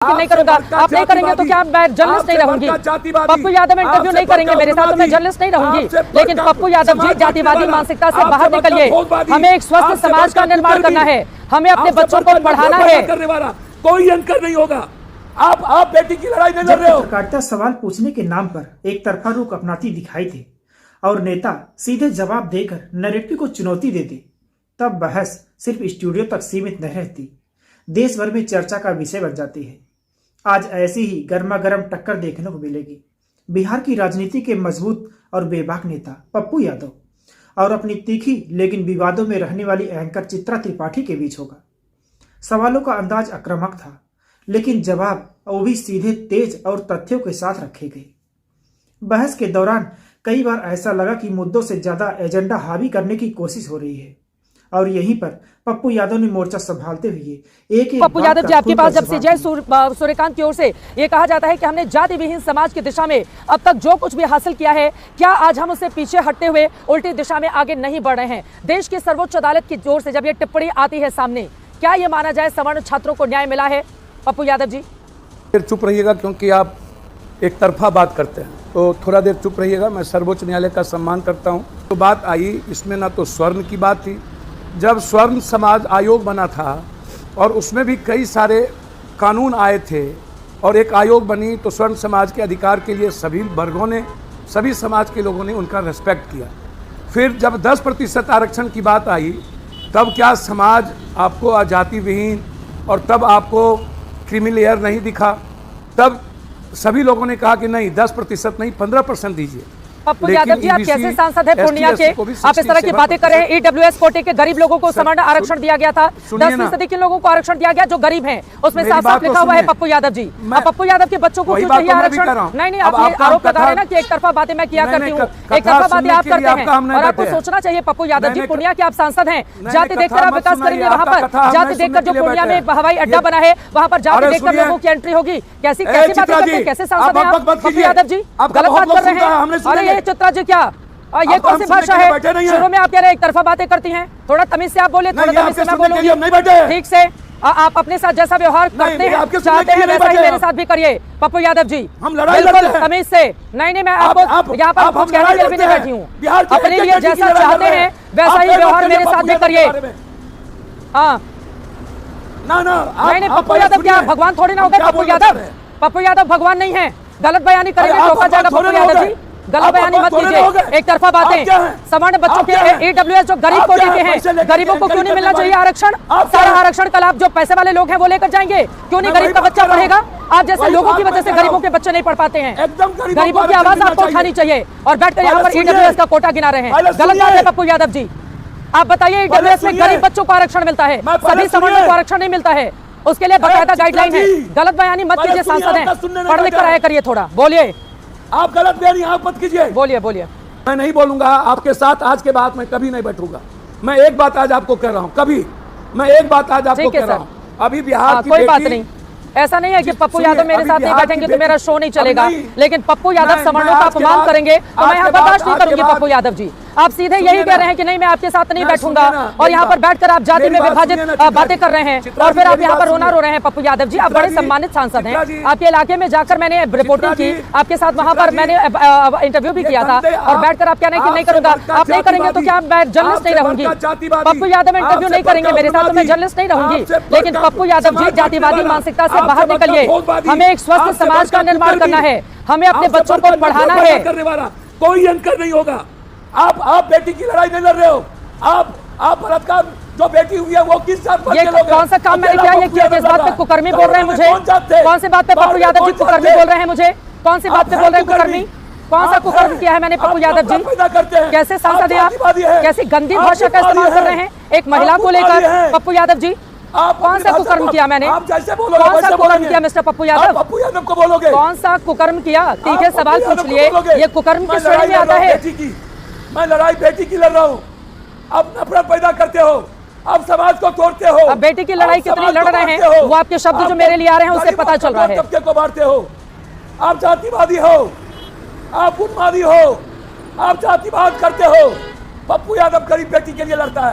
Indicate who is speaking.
Speaker 1: कि नहीं करूंगा, आप नहीं करेंगे तो क्या मैं जर्नलिस्ट नहीं रहूंगी? पप्पू यादव इंटरव्यू नहीं करेंगे मेरे साथ तो मैं जर्नलिस्ट नहीं रहूंगी। लेकिन पप्पू यादव जी, जातिवादी मानसिकता से बाहर निकलिए। हमें एक स्वस्थ समाज का निर्माण करना है, हमें अपने बच्चों को पढ़ाना है।
Speaker 2: कोई एंकर नहीं होगा। आप बेटी की लड़ाई नहीं लड़ रहे हो।
Speaker 3: पत्रकारिता सवाल पूछने के नाम पर एक तरफा रुख अपनाती दिखाई थी और नेता सीधे जवाब देकर नैरेटिव को चुनौती देते, तब बहस सिर्फ स्टूडियो तक सीमित नहीं रहती, देश भर में चर्चा का विषय बन जाती है। आज ऐसी ही गर्मा गर्म टक्कर देखने को मिलेगी बिहार की राजनीति के मजबूत और बेबाक नेता पप्पू यादव और अपनी तीखी लेकिन विवादों में रहने वाली एंकर चित्रा त्रिपाठी के बीच होगा। सवालों का अंदाज आक्रामक था, लेकिन जवाब वो भी सीधे, तेज और तथ्यों के साथ रखे गए। बहस के दौरान कई बार ऐसा लगा कि मुद्दों से ज्यादा एजेंडा हावी करने की कोशिश हो रही है और यहीं पर पप्पू यादव ने मोर्चा संभालते हुए एक
Speaker 1: पप्पू यादव जी, आपके पास जब से जय सूर्यकांत की ओर से ये कहा जाता है कि हमने जाति विहीन समाज की दिशा में अब तक जो कुछ भी हासिल किया है, क्या आज हम उससे पीछे हटते हुए उल्टी दिशा में आगे नहीं बढ़ रहे हैं? देश की सर्वोच्च अदालत की ओर से जब ये टिप्पणी आती है सामने, क्या ये माना जाए सवर्ण छात्रों को न्याय मिला है? पप्पू यादव जी
Speaker 2: फिर चुप रहिएगा, क्योंकि आप एक तरफा बात करते हैं, तो थोड़ा देर चुप रहिएगा। मैं सर्वोच्च न्यायालय का सम्मान करता हूं। तो बात आई इसमें, ना तो स्वर्ण की बात थी। जब स्वर्ण समाज आयोग बना था और उसमें भी कई सारे कानून आए थे और एक आयोग बनी, तो स्वर्ण समाज के अधिकार के लिए सभी वर्गों ने, सभी समाज के लोगों ने उनका रेस्पेक्ट किया। फिर जब 10% आरक्षण की बात आई, तब क्या समाज आपको जाति विहीन और तब आपको क्रीमीलेयर नहीं दिखा? तब सभी लोगों ने कहा कि नहीं, 10% नहीं, 15% दीजिए।
Speaker 1: पप्पू यादव जी, आप कैसे सांसद हैं पूर्णिया के? आप इस तरह की बातें कर रहे हैं। ईडब्ल्यूएस कोटे के गरीब लोगों को समान आरक्षण दिया गया था, 10% के लोगों को आरक्षण दिया गया जो गरीब हैं, उसमें साफ साफ लिखा हुआ है पप्पू यादव जी। अब पप्पू यादव के बच्चों को क्यों चाहिए आरक्षण? नहीं, आप आरोप लगा रहे हैं ना कि एक तरफा बातें मैं किया करती हूँ, एक तरफा बातें आप करते हैं और आपको सोचना चाहिए पप्पू यादव जी, पूर्णिया के आप सांसद हैं, जाति देखकर आप विकास करेंगे वहाँ पर, जाति देखकर जो पूर्णिया में हवाई अड्डा बना है वहाँ पर जाति देखकर लोगों की एंट्री होगी। कैसी बातें करते हैं, कैसे सांसद हैं आप पप्पू यादव जी? गलत बात कर रहे हैं। अरे ये चित्रा जी, क्या ये कौन सी भाषा है? शुरू में आप कह रहे हैं एक तरफा बातें करती हैं, थोड़ा तमीज से आप बोले, थोड़ा तमीज से मैं बोलूंगी, ठीक से। आप अपने साथ जैसा व्यवहार करते हैं, चाहते हैं, वैसा ही मेरे साथ भी करिए पप्पू यादव जी, बिल्कुल तमीज से। नहीं, मैं आपको यहाँ पर कुछ कहने के लिए भी नहीं बैठी हूँ। अपने लिए जैसा चाहते हैं वैसा ही व्यवहार मेरे साथ भी करिए। हाँ, नहीं, पप्पू यादव क्या भगवान थोड़ी ना होगा? पप्पू यादव भगवान नहीं है। गलत बयानी करेंगे तो रोका जाएगा पप्पू यादव जी, गलत बयानी मत कीजिए। एक तरफा बातें, सवर्ण बच्चों के ईडब्ल्यूएस जो गरीब कोटि के हैं, गरीबों को क्यों नहीं मिलना चाहिए आरक्षण? सारा आरक्षण का लाभ जो पैसे वाले लोग हैं वो लेकर जाएंगे, क्यों नहीं गरीब का बच्चा पढ़ेगा? आप जैसे लोगों की वजह से गरीबों के बच्चे नहीं पढ़ पाते हैं। गरीबों की आवाज आपको उठानी चाहिए और बैठकर यहाँ पर ईडब्ल्यूएस का कोटा गिना रहे हैं, गलत बात है पप्पू यादव जी। आप बताइए, ईडब्ल्यूएस में गरीब बच्चों को आरक्षण मिलता है, सभी सवर्णों को आरक्षण नहीं मिलता है, उसके लिए बाकायदा गाइडलाइन है। गलत बयानी मत कीजिए, सांसद हैं, पढ़ लिख कर आया करिए थोड़ा। बोलिए,
Speaker 2: आप गलत बयानी आप मत कीजिए।
Speaker 1: बोलिए।
Speaker 2: मैं नहीं बोलूंगा आपके साथ, आज के बाद मैं कभी नहीं बैठूंगा। मैं एक बात आज आपको कह रहा हूं, कह रहा हूं, अभी बिहार की
Speaker 1: कोई बात नहीं, ऐसा नहीं है कि पप्पू यादव मेरे साथ नहीं बैठेंगे तो मेरा शो नहीं चलेगा, लेकिन पप्पू यादव सवर्णों का अपमान करेंगे तो मैं यहाँ बर्दाश्त नहीं करूंगी। पप्पू यादव जी, आप सीधे यही कह रहे हैं कि नहीं, मैं आपके साथ नहीं बैठूंगा और यहाँ पर बैठकर आप जाति में विभाजित बातें कर रहे हैं और फिर आप यहाँ पर रोना रो रहे हैं। पप्पू यादव जी, आप बड़े सम्मानित सांसद हैं, आपके इलाके में जाकर मैंने रिपोर्टिंग की, आपके साथ वहाँ पर मैंने इंटरव्यू भी किया था और बैठकर आप कह रहे हैं कि नहीं करूंगा। आप नहीं करेंगे तो क्या मैं जर्नलिस्ट नहीं रहूंगी? पप्पू यादव इंटरव्यू नहीं करेंगे मेरे साथ तो मैं जर्नलिस्ट नहीं रहूंगी। लेकिन पप्पू यादव जी, जातिवादी मानसिकता से बाहर निकलिए, हमें एक स्वस्थ समाज का निर्माण करना है, हमें अपने बच्चों को पढ़ाना है।
Speaker 2: कोई एंकर नहीं होगा। आप बेटी की लड़ाई नहीं लड़ रहे हो। आप बलात्कार जो बेटी हुई है वो किस साथ?
Speaker 1: ये कौन सा काम मैंने किया? ये किया जिस बात पे कुकर्मी बोल रहे हैं मुझे? कौन सी बात पे पप्पू यादव जी कुकर्मी बोल रहे हैं मुझे? कौन सी बात पे बोल रहे हैं कुकर्मी? कौन सा कुकर्म किया है मैंने पप्पू यादव जी? कैसे सांसद हैं आप? कैसी गंदी भाषा का इस्तेमाल कर रहे हैं एक महिला को लेकर? पप्पू यादव जी, कौन सा कुकर्म किया मैंने? कौन सा कुकर्म किया मिस्टर पप्पू यादव?
Speaker 2: को बोलोगे
Speaker 1: कौन सा कुकर्म किया? तीखे सवाल पूछ लिए, ये कुकर्म की श्रेणी में आता है।
Speaker 2: मैं लड़ाई बेटी की लड़ रहा हूँ, अब नफरत पैदा करते हो, अब समाज को तोड़ते हो।
Speaker 1: अब बेटी की लड़ाई कितनी लड़ रहे हैं वो आपके शब्द जो मेरे लिए आ रहे हैं उससे पता चल रहा है।
Speaker 2: तबके को बांटते हो, आप जातिवादी हो, आप उन्मादी हो, आप जातिवाद करते हो। पप्पू यादव गरीब बेटी के लिए लड़ता है।